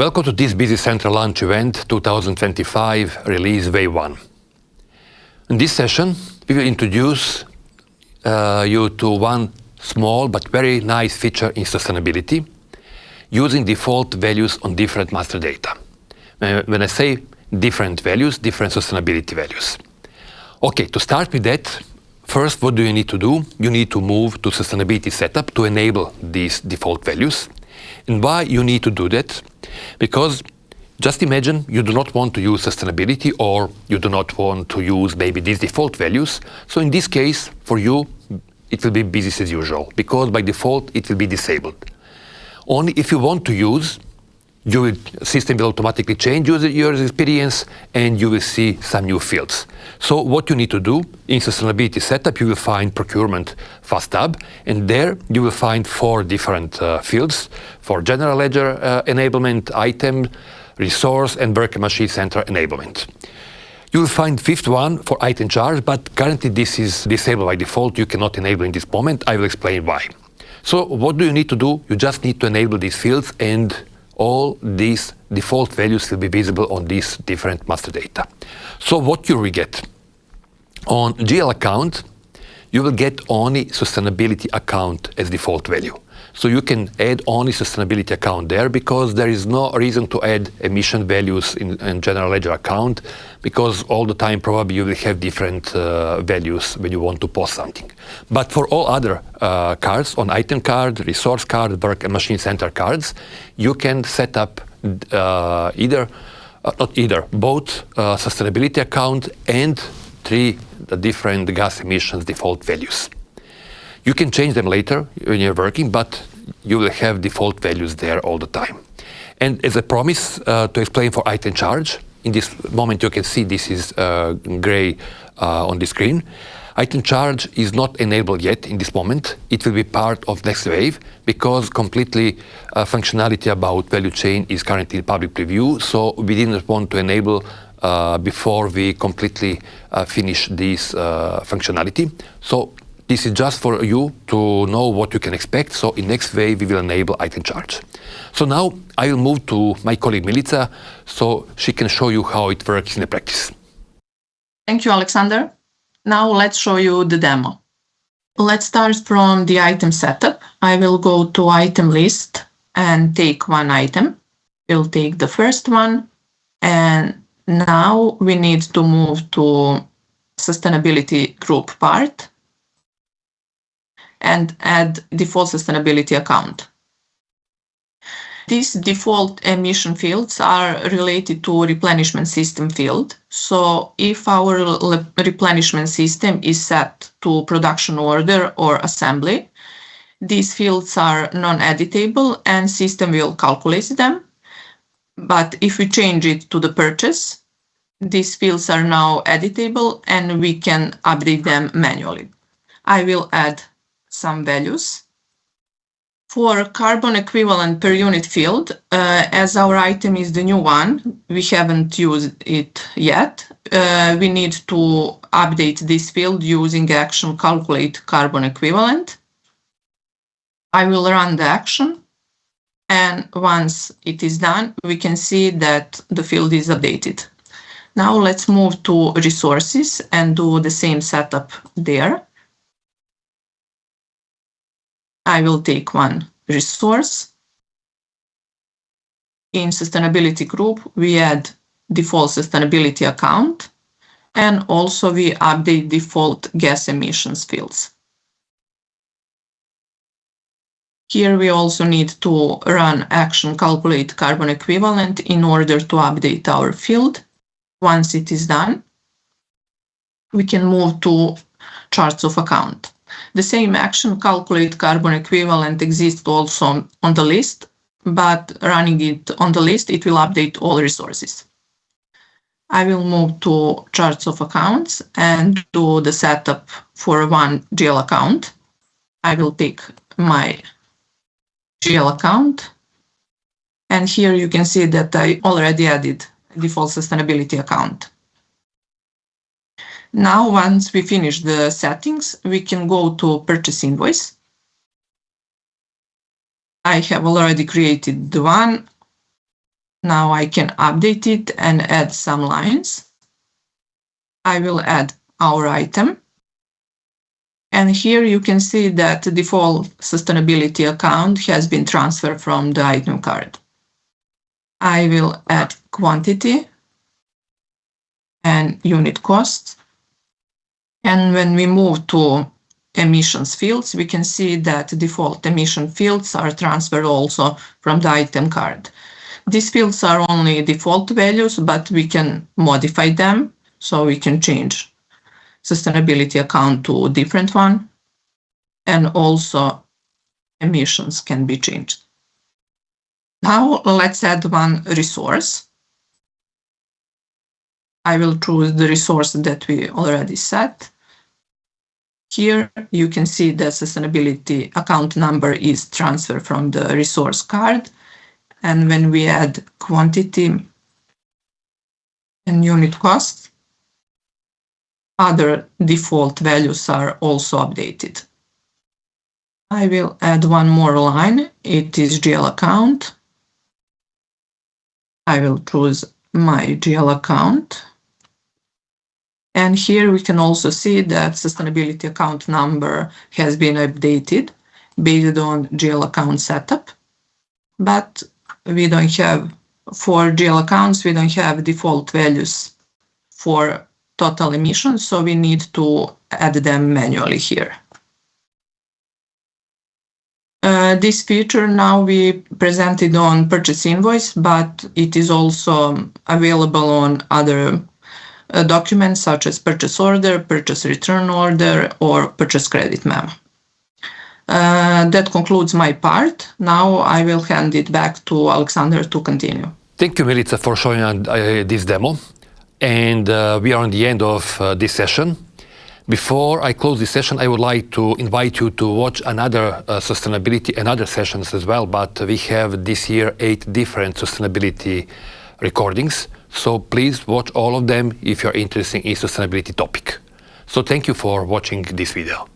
Welcome to this Busy Central Launch Event 2025 Release Wave 1. In this session, we will introduce you to one small but very nice feature in sustainability, using default values on different master data. When I say different values, different sustainability values. Okay, to start with that, first, what do you need to do? You need to move to sustainability setup to enable these default values. And why you need to do that? Because just imagine you do not want to use sustainability, or you do not want to use maybe these default values. So in this case, for you, it will be business as usual, because by default it will be disabled. Only if you want to use, system will automatically change your experience and you will see some new fields. So what you need to do in sustainability setup, you will find procurement fast tab, and there you will find 4 different fields for general ledger enablement, item, resource, and work and machine center enablement. You will find 5th one for item charge, but currently this is disabled by default. You cannot enable in this moment. I will explain why. So what do you need to do? You just need to enable these fields, and all these default values will be visible on these different master data. So what you will get? On GL account, you will get only sustainability account as default value. So you can add only sustainability account there, because there is no reason to add emission values in general ledger account, because all the time probably you will have different values when you want to post something. But for all other cards, on item card, resource card, work and machine center cards, you can set up both sustainability account and 3 different gas emissions default values. You can change them later when you're working, but you will have default values there all the time. And as I promised to explain for item charge, in this moment you can see this is gray on the screen. Item charge is not enabled yet in this moment. It will be part of next wave, because completely functionality about value chain is currently in public preview, so we didn't want to enable before we completely finish this functionality. So this is just for you to know what you can expect. So in next wave, we will enable item charge. So now I will move to my colleague Milica, so she can show you how it works in the practice. Thank you, Alexander. Now let's show you the demo. Let's start from the item setup. I will go to item list and take one item. We'll take the first one, and now we need to move to sustainability group part and add default sustainability account. These default emission fields are related to replenishment system field. So if our replenishment system is set to production order or assembly, these fields are non-editable and system will calculate them. But if we change it to the purchase, these fields are now editable and we can update them manually. I will add some values. For carbon equivalent per unit field, as our item is the new one, we haven't used it yet. We need to update this field using action calculate carbon equivalent. I will run the action, and once it is done, we can see that the field is updated. Now let's move to resources and do the same setup there. I will take one resource. In sustainability group, we add default sustainability account, and also we update default gas emissions fields. Here we also need to run action calculate carbon equivalent in order to update our field. Once it is done, we can move to charts of account. The same action calculate carbon equivalent exists also on the list, but running it on the list, it will update all resources. I will move to charts of accounts and do the setup for one GL account. I will take my GL account, and here you can see that I already added default sustainability account. Now, once we finish the settings, we can go to purchase invoice. I have already created the one. Now I can update it and add some lines. I will add our item. And here you can see that the default sustainability account has been transferred from the item card. I will add quantity and unit cost. And when we move to emissions fields, we can see that default emission fields are transferred also from the item card. These fields are only default values, but we can modify them, so we can change sustainability account to a different one, and also emissions can be changed. Now let's add one resource. I will choose the resource that we already set. Here you can see the sustainability account number is transferred from the resource card. And when we add quantity and unit cost, other default values are also updated. I will add one more line. It is GL account. I will choose my GL account. And here we can also see that sustainability account number has been updated based on GL account setup. But we don't have, for GL accounts, we don't have default values for total emissions, so we need to add them manually here. This feature now we presented on purchase invoice, but it is also available on other documents such as purchase order, purchase return order, or purchase credit memo. That concludes my part. Now I will hand it back to Alexander to continue. Thank you, Milica, for showing this demo. And we are on the end of this session. Before I close this session, I would like to invite you to watch another sustainability and other sessions as well, but we have this year 8 different sustainability recordings. So please watch all of them if you're interested in sustainability topic. So thank you for watching this video.